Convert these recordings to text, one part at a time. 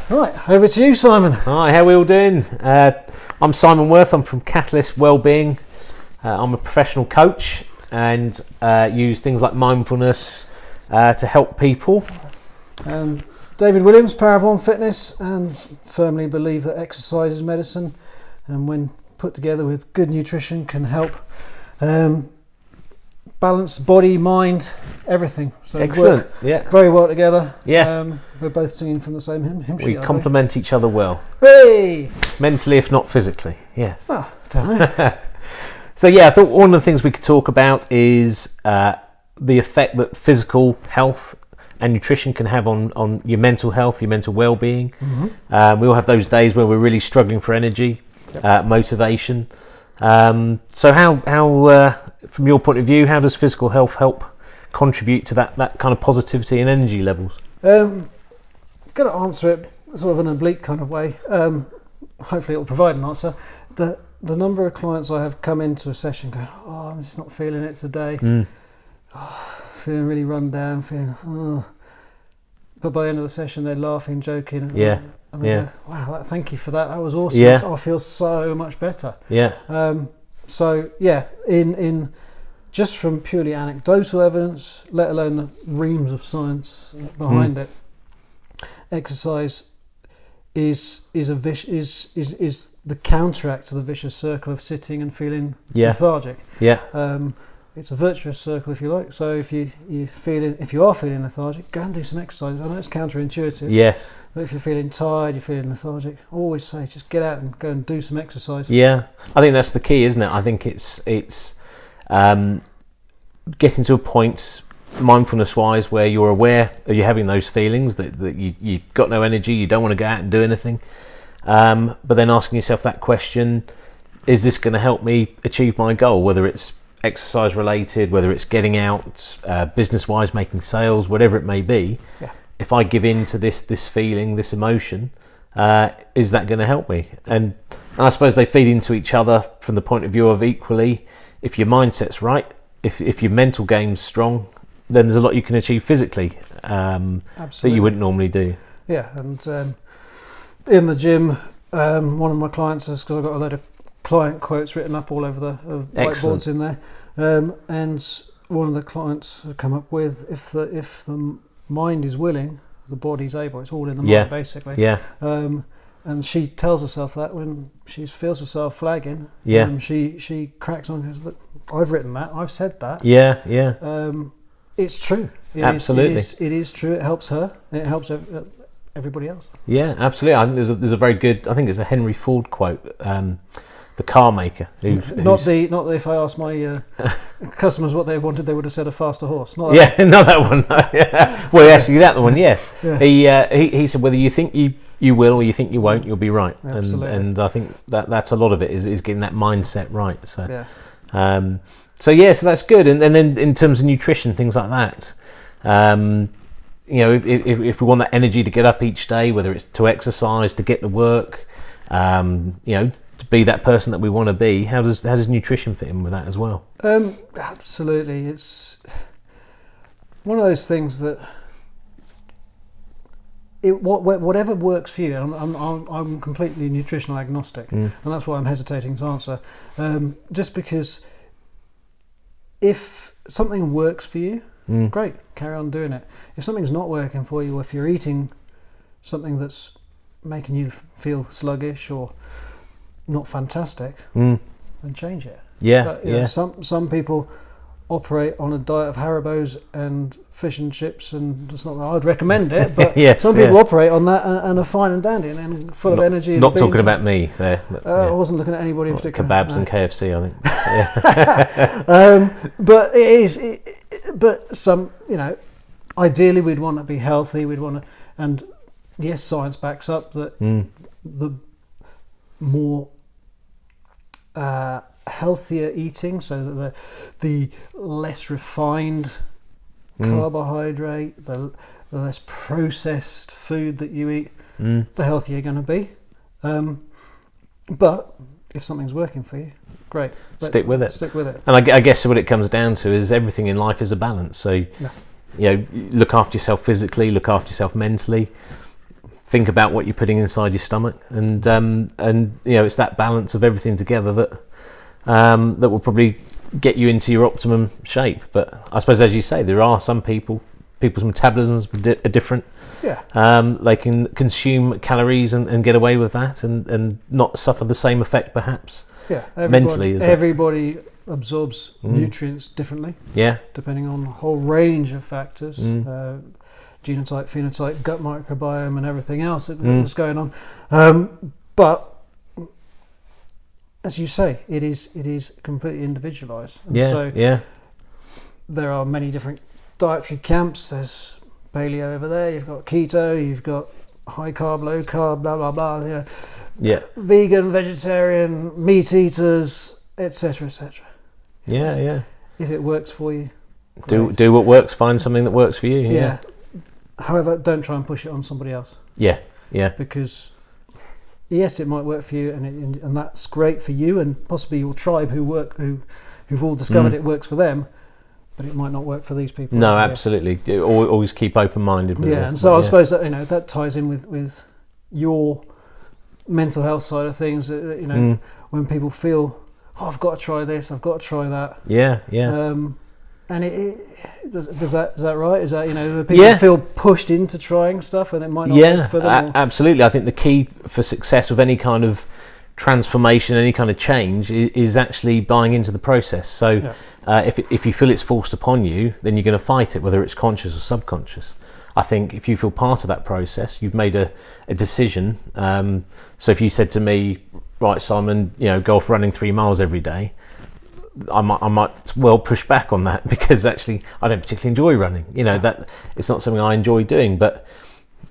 Right, over to you, Simon. Hi, how are we all doing? I'm Simon Worth. I'm from Catalyst Wellbeing. I'm a professional coach and use things like mindfulness to help people. David Williams, Power of One Fitness, and firmly believe that exercise is medicine, and when put together with good nutrition can help balance body, mind, everything. So Excellent. we work very well together. Yeah. We're both singing from the same hymn sheet. We complement each other well. Hey! Mentally, if not physically. Yes. Well, I don't know. So yeah, I thought one of the things we could talk about is the effect that physical health and nutrition can have on your mental health, your mental well-being. Mm-hmm. We all have those days where we're really struggling for energy, motivation. So how from your point of view, how does physical health help contribute to that kind of positivity and energy levels? I'm going to answer it sort of in an oblique kind of way. Hopefully it'll provide an answer. The number of clients I have come into a session going, I'm just not feeling it today. Feeling really run down, but by the end of the session they're laughing, joking, and they go, wow, thank you for that, that was awesome. I feel so much better. In just from purely anecdotal evidence, let alone the reams of science behind it, exercise is the counteract to the vicious circle of sitting and feeling lethargic. It's a virtuous circle, if you like. So if you are feeling lethargic, go and do some exercise. I know it's counterintuitive. Yes. But if you're feeling tired, you're feeling lethargic, I always say just get out and go and do some exercise. Yeah, I think that's the key, isn't it? I think it's getting to a point, mindfulness-wise, where you're aware that you're having those feelings that you've got no energy, you don't want to go out and do anything. But then asking yourself that question: is this going to help me achieve my goal? Whether it's exercise related, whether it's getting out, business wise, making sales, whatever it may be. If I give in to this feeling, this emotion, is that going to help me? And I suppose they feed into each other from the point of view of equally, if your mindset's right, if your mental game's strong, then there's a lot you can achieve physically that you wouldn't normally do. And in the gym, one of my clients has, because I've got a load of client quotes written up all over the whiteboards in there, and one of the clients had come up with, if the mind is willing, the body's able. It's all in the mind, basically. And she tells herself that when she feels herself flagging, she cracks on and goes, look, I've written that, I've said that. It's true. Absolutely. It is true. It helps her. It helps everybody else. Yeah, absolutely. I think there's a very good, I think it's a Henry Ford quote, the car maker. Not if I asked my customers what they wanted, they would have said a faster horse. Not that one. Not that one. Well, actually, that one, yes. He said whether you think you will or you think you won't, you'll be right. And I think that's a lot of it is getting that mindset right. So so that's good. And then in terms of nutrition, things like that. If we want that energy to get up each day, whether it's to exercise, to get to work, to be that person that we want to be, how does nutrition fit in with that as well? Absolutely. It's one of those things that whatever works for you. I'm completely nutritional agnostic, and that's why I'm hesitating to answer. Just because if something works for you, great, carry on doing it. If something's not working for you, or if you're eating something that's making you feel sluggish or not fantastic, then change it. Some people operate on a diet of Haribos and fish and chips, and it's not that I'd recommend it, but some people operate on that and are fine and dandy and full of energy. Not talking about me there. I wasn't looking at anybody in particular. Kebabs and KFC, I think. But it is. But some, ideally we'd want to be healthy. We'd want to, and yes, science backs up that the more healthier eating, so that the less refined carbohydrate, the less processed food that you eat, the healthier you're going to be. But if something's working for you, great. Stick with it. Stick with it. And I guess what it comes down to is everything in life is a balance. So look after yourself physically, look after yourself mentally. Think about what you're putting inside your stomach, and it's that balance of everything together that will probably get you into your optimum shape. But I suppose, as you say, there are some people's metabolisms are different. Yeah. They can consume calories and get away with that, and not suffer the same effect, perhaps. Yeah. Mentally, everybody absorbs nutrients differently. Yeah. Depending on a whole range of factors. Genotype, phenotype, gut microbiome, and everything else that's going on. But as you say, it is completely individualised. There are many different dietary camps. There's paleo over there. You've got keto. You've got high carb, low carb, blah blah blah. Vegan, vegetarian, meat eaters, etc., etc. If it works for you, do what works. Find something that works for you. Yeah. However, don't try and push it on somebody else. Yeah. Because yes, it might work for you, and that's great for you, and possibly your tribe who've all discovered it works for them, but it might not work for these people. No, absolutely. Always keep open-minded with it. And so I suppose that that ties in with your mental health side of things. When people feel, I've got to try this, I've got to try that. And is that right? Is that people feel pushed into trying stuff and it might not work for them? Absolutely. I think the key for success of any kind of transformation, any kind of change, is actually buying into the process. So if you feel it's forced upon you, then you're going to fight it, whether it's conscious or subconscious. I think if you feel part of that process, you've made a decision. So if you said to me, right, Simon, go off running 3 miles every day, I might well push back on that, because actually I don't particularly enjoy running. That it's not something I enjoy doing. But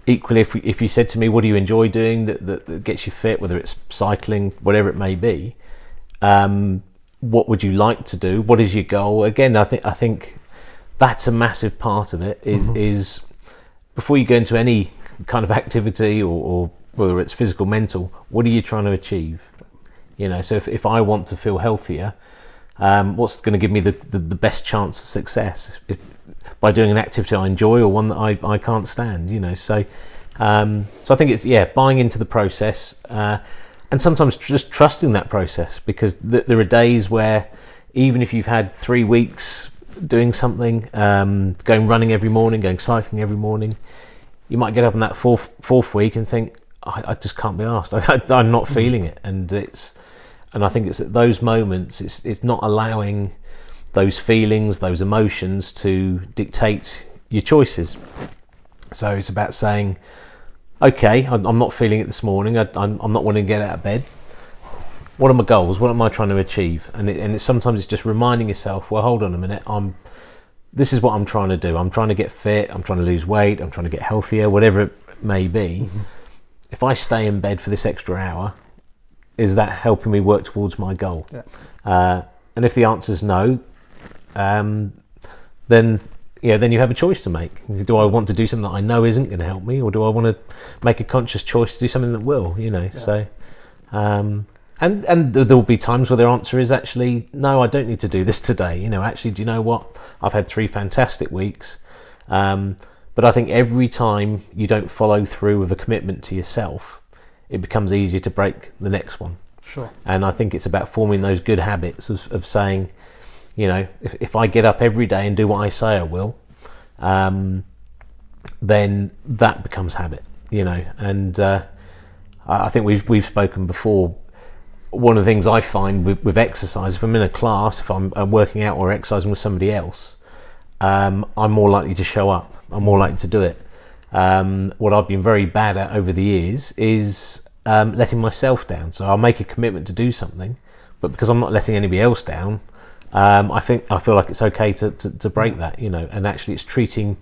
equally, if you said to me, what do you enjoy doing that gets you fit, whether it's cycling, whatever it may be, what would you like to do? What is your goal? Again, I think that's a massive part of it. Is before you go into any kind of activity, or whether it's physical, mental, what are you trying to achieve? So if I want to feel healthier, what's going to give me the best chance of success? By doing an activity I enjoy, or one that I can't stand, So I think it's buying into the process, and sometimes just trusting that process, because there are days where, even if you've had 3 weeks doing something, going running every morning, going cycling every morning, you might get up in that fourth week and think, I just can't be asked. I'm not feeling it, and I think it's at those moments, it's not allowing those feelings, those emotions to dictate your choices. So it's about saying, okay, I'm not feeling it this morning. I'm not wanting to get out of bed. What are my goals? What am I trying to achieve? And sometimes it's just reminding yourself, well, hold on a minute. This is what I'm trying to do. I'm trying to get fit. I'm trying to lose weight. I'm trying to get healthier, whatever it may be. If I stay in bed for this extra hour, is that helping me work towards my goal? And if the answer is no, then you have a choice to make. Do I want to do something that I know isn't going to help me, or do I want to make a conscious choice to do something that will? So and there will be times where their answer is actually, no, I don't need to do this today. Actually, do you know what? I've had 3 fantastic weeks. But I think every time you don't follow through with a commitment to yourself, it becomes easier to break the next one. Sure. And I think it's about forming those good habits of saying, if I get up every day and do what I say I will, then that becomes habit. And I think we've spoken before. One of the things I find with exercise, if I'm in a class, if I'm working out or exercising with somebody else, I'm more likely to show up. I'm more likely to do it. What I've been very bad at over the years is letting myself down. So I'll make a commitment to do something, but because I'm not letting anybody else down, I feel like it's okay to break that, and actually it's treating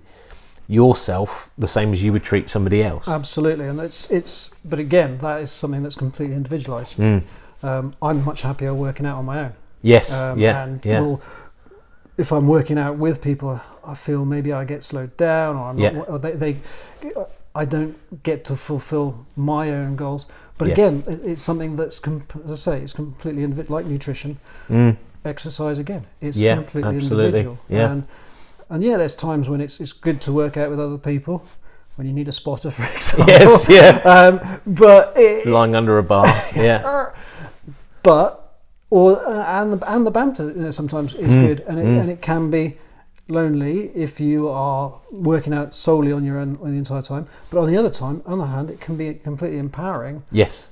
yourself the same as you would treat somebody else. Absolutely, and but again, that is something that's completely individualised. I'm much happier working out on my own. Yes, if I'm working out with people, I feel maybe I get slowed down, or I'm not, or I don't get to fulfil my own goals. But again, it's something that's, as I say, it's completely individual, like nutrition. Exercise, again, it's completely individual. And And yeah, there's times when it's good to work out with other people, when you need a spotter, for example. Yes, yeah. But lying under a bar, yeah. But and the banter sometimes is good, and it can be lonely if you are working out solely on your own the entire time. But on the other hand, it can be completely empowering. Yes.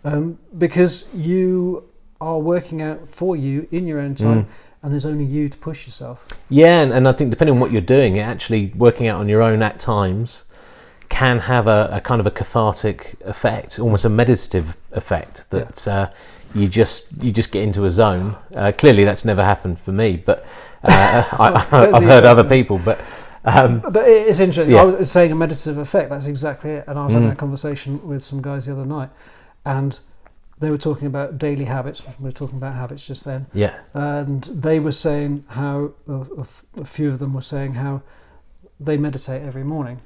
Because you are working out for you in your own time, and there's only you to push yourself. Yeah, and I think depending on what you're doing, actually working out on your own at times can have a kind of a cathartic effect, almost a meditative effect that you just get into a zone. Clearly, that's never happened for me, but I've heard other people. But it's interesting. Yeah. I was saying a meditative effect. That's exactly it. And I was having a conversation with some guys the other night, and they were talking about daily habits. We were talking about habits just then. Yeah. And they were saying how a few of them were saying how they meditate every morning.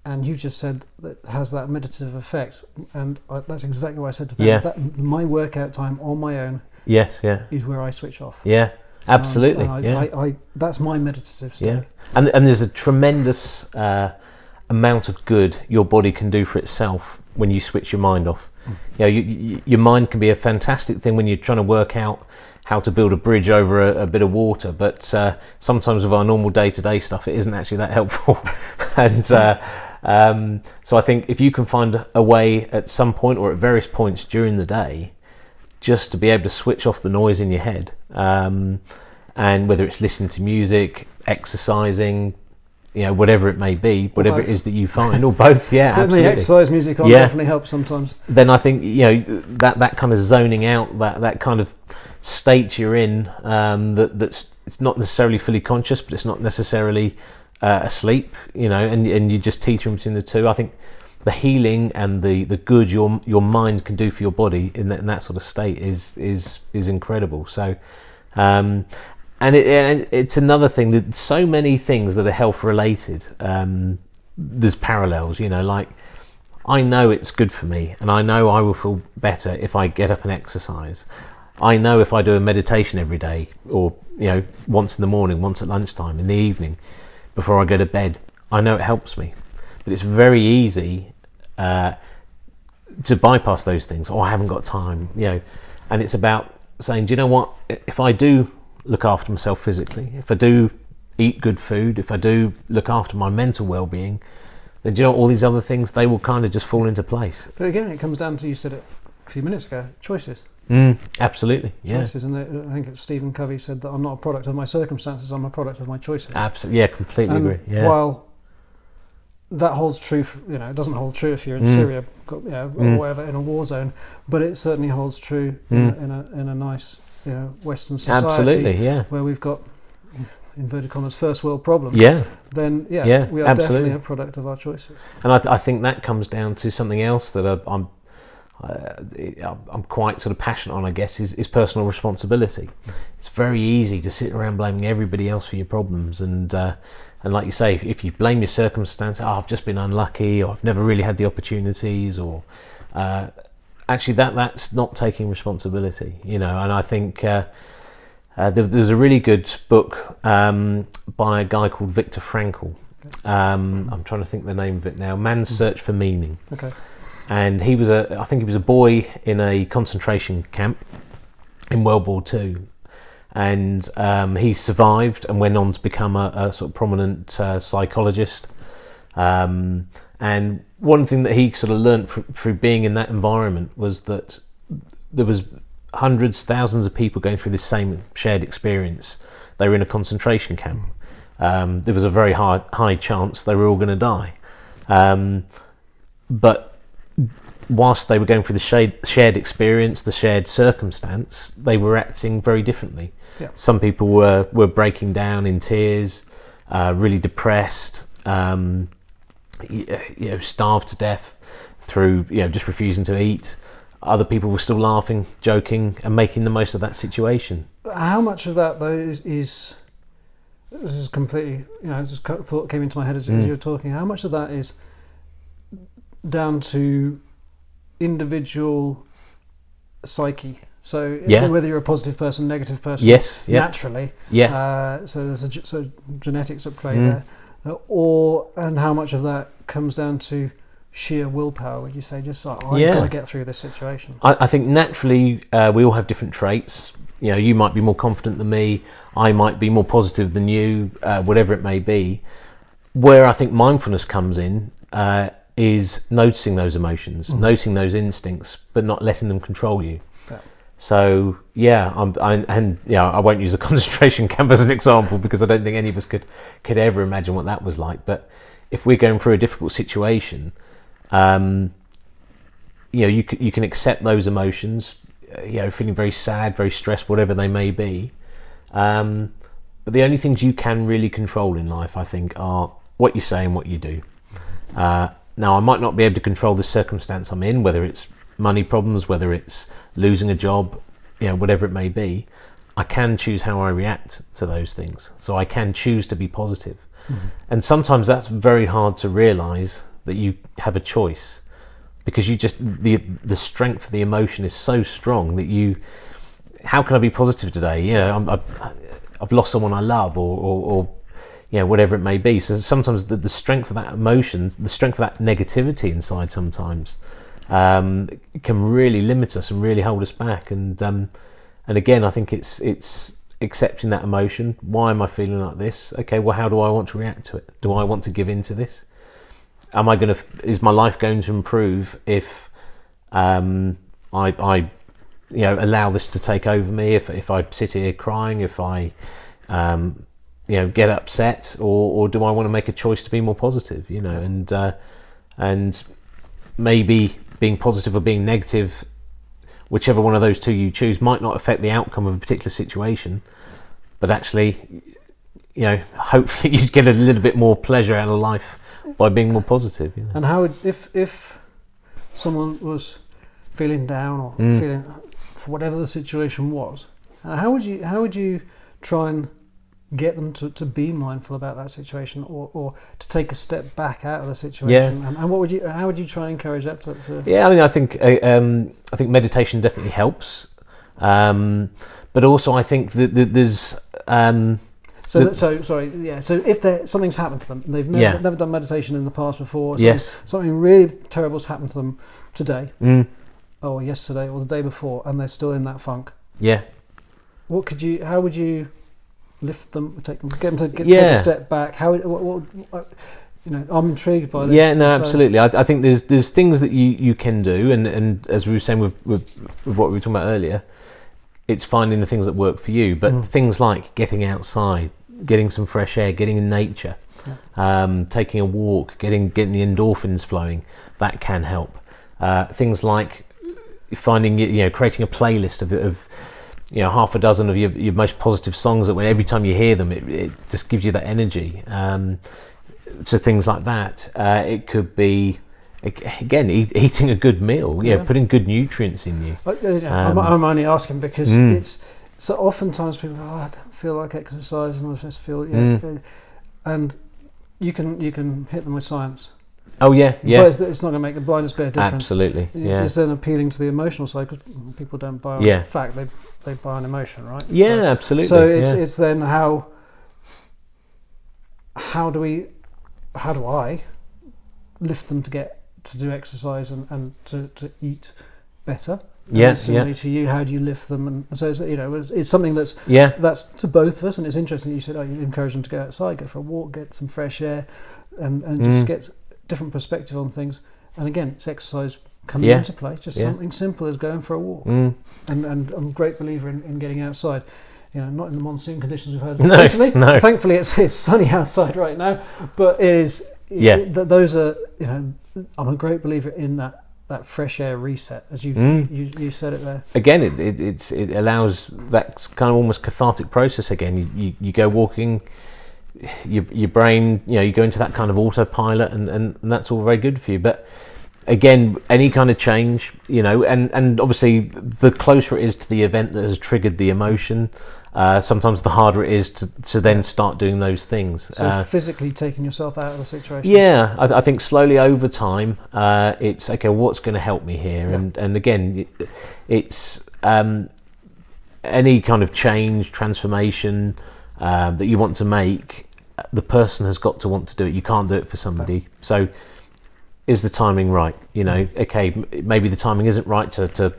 And you just said that it has that meditative effect, and that's exactly what I said to them. Yeah. That my workout time on my own is where I switch off. Yeah, absolutely. I that's my meditative state. Yeah, and there's a tremendous amount of good your body can do for itself when you switch your mind off. You know, your mind can be a fantastic thing when you're trying to work out how to build a bridge over a bit of water, but sometimes with our normal day-to-day stuff, it isn't actually that helpful. And so I think if you can find a way at some point or at various points during the day just to be able to switch off the noise in your head, and whether it's listening to music, exercising, you know, whatever it may be, whatever it is that you find, or both, Putting the exercise music on definitely helps sometimes. Then I think, you know, that kind of zoning out, that kind of state you're in, that's it's not necessarily fully conscious, but it's not necessarily asleep, you know, and you just teeter between the two. I think the healing and the good your mind can do for your body in that sort of state is incredible. So and it's another thing that so many things that are health related, there's parallels, you know, like I know it's good for me, and I know I will feel better if I get up and exercise. I know if I do a meditation every day, or, you know, once in the morning, once at lunchtime, in the evening, before I go to bed, I know it helps me. But it's very easy to bypass those things. Oh, I haven't got time, you know. And it's about saying, do you know what? If I do look after myself physically, if I do eat good food, if I do look after my mental well-being, then do you know what? All these other things, they will kind of just fall into place. But again, it comes down to, you said it a few minutes ago, choices. Absolutely, yeah. Choices, and I think it's Stephen Covey said that I'm not a product of my circumstances, I'm a product of my choices. Absolutely, yeah, completely agree. Yeah. While that holds true, you know, it doesn't hold true if you're in Syria, you know, or whatever, in a war zone, but it certainly holds true in a nice, you know, Western society. Absolutely, yeah. Where we've got, inverted commas, first world problems. Yeah. Then we are absolutely. definitely a product of our choices. And I think that comes down to something else that I'm quite sort of passionate on, I guess, is personal responsibility. It's very easy to sit around blaming everybody else for your problems, and like you say, if you blame your circumstance, I've just been unlucky, or I've never really had the opportunities, or actually that's not taking responsibility, you know. And I think there's a really good book by a guy called Viktor Frankl. I'm trying to think the name of it now. Man's Search for Meaning. Okay. And I think he was a boy in a concentration camp in World War II, and he survived and went on to become a sort of prominent psychologist. And one thing that he sort of learnt through being in that environment was that there was hundreds, thousands of people going through this same shared experience. They were in a concentration camp. There was a very high chance they were all going to die. But whilst they were going through the shared experience, the shared circumstance, they were acting very differently. Yeah. Some people were breaking down in tears, really depressed, you know, starved to death through, you know, just refusing to eat. Other people were still laughing, joking, and making the most of that situation. How much of that, though, is this is completely, you know, just thought came into my head as you were talking. How much of that is down to individual psyche So Yeah. whether you're a positive person, negative person, Yes. Yeah. naturally. Yeah. So there's so genetics at play there, and how much of that comes down to sheer willpower? Would you say just I've got to get through this situation? I think naturally we all have different traits. You know, you might be more confident than me. I might be more positive than you. Whatever it may be. Where I think mindfulness comes in is noticing those emotions, noticing those instincts, but not letting them control you. Yeah. So I won't use a concentration camp as an example because I don't think any of us could ever imagine what that was like. But if we're going through a difficult situation, you can accept those emotions. Feeling very sad, very stressed, whatever they may be. But the only things you can really control in life, I think, are what you say and what you do. Now, I might not be able to control the circumstance I'm in, whether it's money problems, whether it's losing a job, whatever it may be. I can choose how I react to those things. So I can choose to be positive. Mm-hmm. And sometimes that's very hard to realise that you have a choice, because you just the strength of the emotion is so strong that how can I be positive today? I've lost someone I love, or whatever it may be. So sometimes the strength of that emotion, the strength of that negativity inside sometimes can really limit us and really hold us back. And again, I think it's accepting that emotion. Why am I feeling like this? Okay, well, how do I want to react to it? Do I want to give in to this? Is my life going to improve if I allow this to take over me? If I sit here crying, if I get upset, or do I want to make a choice to be more positive? And maybe being positive or being negative, whichever one of those two you choose, might not affect the outcome of a particular situation, but actually, hopefully you get a little bit more pleasure out of life by being more positive. And how would, if someone was feeling down or feeling, for whatever the situation was, how would you try and get them to be mindful about that situation, or to take a step back out of the situation? And how would you try and encourage that to Yeah, I think meditation definitely helps, but also I think that there's So if something's happened to them, they've never done meditation in the past before, something really terrible's happened to them today, or yesterday, or the day before, and they're still in that funk. How would you lift them, get them to take a step back? I'm intrigued by this. Absolutely. I think there's things that you can do, and as we were saying with what we were talking about earlier, it's finding the things that work for you. But things like getting outside, getting some fresh air, getting in nature, taking a walk, getting the endorphins flowing, that can help. Things like finding, creating a playlist of half a dozen of your most positive songs that when every time you hear them, it just gives you that energy. So things like that. It could be, again, eating a good meal, putting good nutrients in you. I'm only asking because it's so oftentimes people go, I don't feel like exercising, I just feel, and you can hit them with science. Oh yeah. But it's not going to make the blindest bit of difference. Absolutely. It's then appealing to the emotional side, because people don't buy on fact, they buy on emotion, right? Absolutely. So it's then how do I lift them to do exercise and to eat better? Similarly to you, how do you lift them? And so it's something that's to both of us. And it's interesting that you said, you encourage them to go outside, go for a walk, get some fresh air, and just get different perspective on things. And again, it's exercise coming into play. Just something simple as going for a walk. And I'm a great believer in getting outside. Not in the monsoon conditions we've had recently. No. Thankfully, it's sunny outside right now. But it is. Those are. I'm a great believer in that fresh air reset, as you said it there. Again, it allows that kind of almost cathartic process again. You go walking, your brain, you go into that kind of autopilot, and that's all very good for you. But again, any kind of change, and obviously the closer it is to the event that has triggered the emotion, sometimes the harder it is to then start doing those things. So physically taking yourself out of the situation. Yeah, I think slowly over time, it's okay. What's going to help me here? And again, it's any kind of change, transformation that you want to make, the person has got to want to do it. You can't do it for somebody. So is the timing right? You know, okay, maybe the timing isn't right to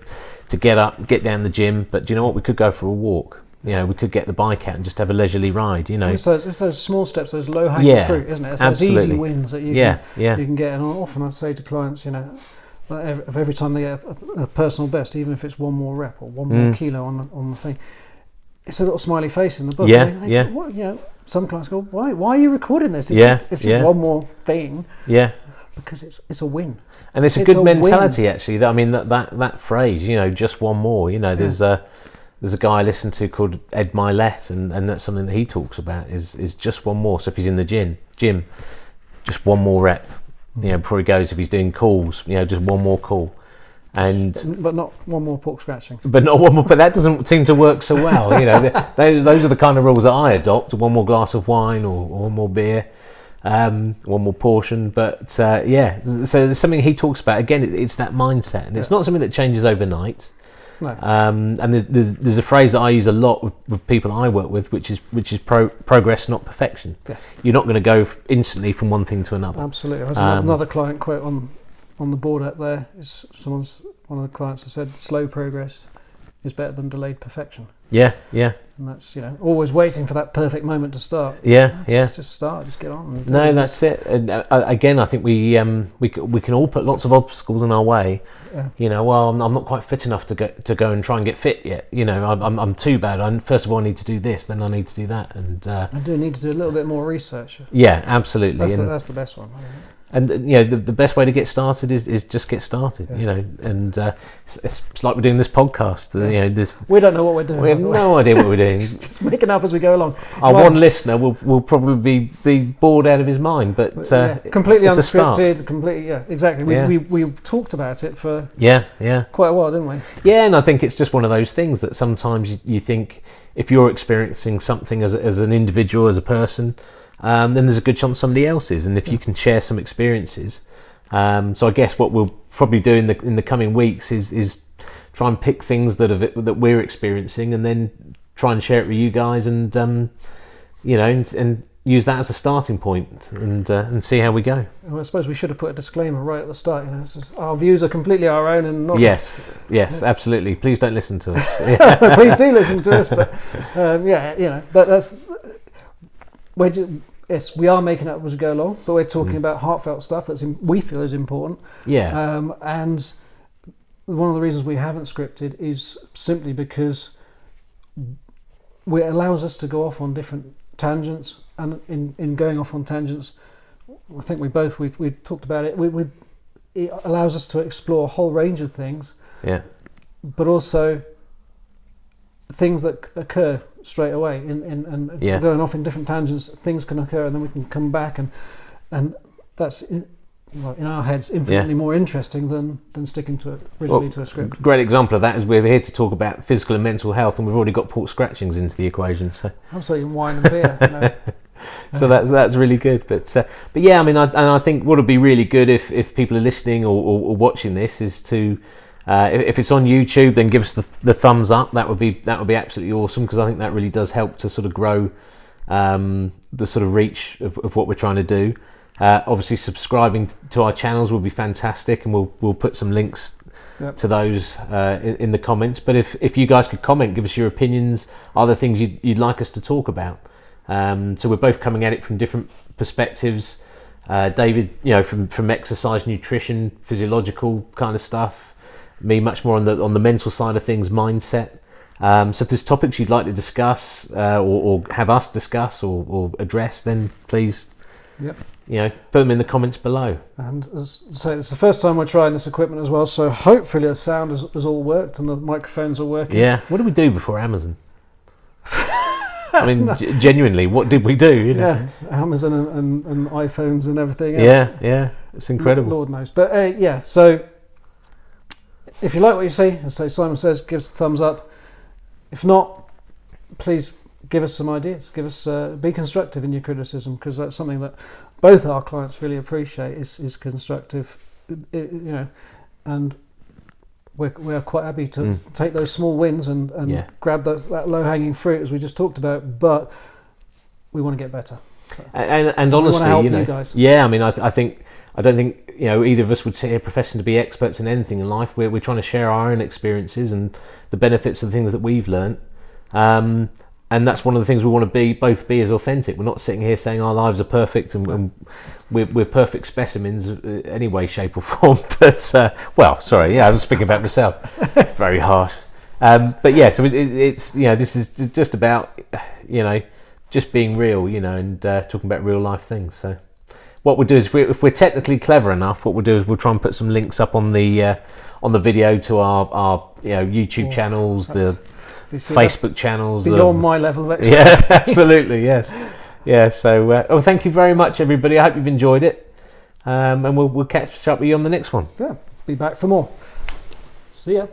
get up, get down the gym, but do you know what? We could go for a walk. You know, we could get the bike out and just have a leisurely ride, you know. It's those small steps, those low-hanging fruit, isn't it? It's those easy wins that you can get. And often I say to clients, you know, every time they get a personal best, even if it's one more rep or one more kilo on the thing, it's a little smiley face in the book. Yeah. What, you know, some clients go, why are you recording this? It's just one more thing. Yeah. Because it's a win. And it's a good mentality, actually. I mean, that phrase, you know, just one more. You know, there's a guy I listen to called Ed Milet, and that's something that he talks about is just one more. So if he's in the gym, just one more rep. You know, before he goes, if he's doing calls, you know, just one more call. But not one more pork scratching. But that doesn't seem to work so well. You know, those are the kind of rules that I adopt. One more glass of wine or one more beer. One more portion, but so there's something he talks about. Again, it's that mindset, and it's not something that changes overnight. No. And there's a phrase that I use a lot with people I work with, which is progress, not perfection. Yeah. You're not going to go instantly from one thing to another. Absolutely. There's another client quote on the board out there. Is one of the clients has said, "Slow progress is better than delayed perfection." Yeah. And that's, you know, always waiting for that perfect moment to start. Just start, just get on. That's it. And again, I think we can all put lots of obstacles in our way. Yeah. You know, well, I'm not quite fit enough to go and try and get fit yet. You know, I'm too bad. First of all, I need to do this, then I need to do that, and I do need to do a little bit more research. Yeah, absolutely. That's the best one. And you know, the best way to get started is just get started. You know, and it's like we're doing this podcast. You know, we don't know what we're doing. We have no idea what we're doing. Just making up as we go along. Our one listener will probably be bored out of his mind, but completely unscripted. Completely, exactly. We talked about it for quite a while, didn't we? Yeah, and I think it's just one of those things that sometimes you think if you're experiencing something as an individual, as a person. Then there's a good chance somebody else is, and if you can share some experiences, so I guess what we'll probably do in the coming weeks is try and pick things that we're experiencing, and then try and share it with you guys, and you know, and use that as a starting point, and see how we go. Well, I suppose we should have put a disclaimer right at the start. You know, our views are completely our own, and not. Yes, absolutely. Please don't listen to us. Please do listen to us, but you know, that's. Yes, we are making it up as we go along, but we're talking about heartfelt stuff we feel is important. Yeah. And one of the reasons we haven't scripted is simply because it allows us to go off on different tangents, and in going off on tangents, I think we talked about it. It allows us to explore a whole range of things. Yeah. But also things that occur straight away and going off in different tangents, things can occur, and then we can come back, and that's in our heads infinitely more interesting than sticking to a script. Great example of that is we're here to talk about physical and mental health, and we've already got pork scratchings into the equation. So absolutely, wine and beer. You know. So that's really good, but yeah, I mean, I think what would be really good if people are listening or watching this is to. If it's on YouTube, then give us the thumbs up. That would be absolutely awesome, because I think that really does help to sort of grow the sort of reach of what we're trying to do. Obviously, subscribing to our channels will be fantastic, and we'll put some links to those in the comments. But if you guys could comment, give us your opinions. Are there things you'd like us to talk about? So we're both coming at it from different perspectives. David, you know, from exercise, nutrition, physiological kind of stuff. Me much more on the mental side of things, mindset. So if there's topics you'd like to discuss or have us discuss or address, then please, you know, put them in the comments below. And so it's the first time we're trying this equipment as well. So hopefully the sound has all worked and the microphones are working. Yeah. What did we do before Amazon? I mean, genuinely, what did we do? You know? Yeah, Amazon and iPhones and everything else. Yeah, it's incredible. Lord knows, but so. If you like what you see, as Simon says, give us a thumbs up. If not, please give us some ideas. Give us be constructive in your criticism, because that's something that both our clients really appreciate. Is constructive, you know, and we're quite happy to take those small wins and grab that low-hanging fruit, as we just talked about, but we want to get better. And honestly, we want to help you guys. Yeah, I mean, I don't think either of us would sit here professing to be experts in anything in life. We're trying to share our own experiences and the benefits of the things that we've learned. And that's one of the things we want to both be as authentic. We're not sitting here saying our lives are perfect and we're perfect specimens in any way, shape or form. But I'm speaking about myself. Very harsh. But yeah, so it's this is just about just being real, and talking about real life things. So what we'll do is, if we're technically clever enough, what we'll do is we'll try and put some links up on the video to our YouTube channels, the Facebook channels. Beyond my level of expertise. Yeah, absolutely, yes. Yeah, so thank you very much, everybody. I hope you've enjoyed it. And we'll catch up with you on the next one. Yeah, be back for more. See ya.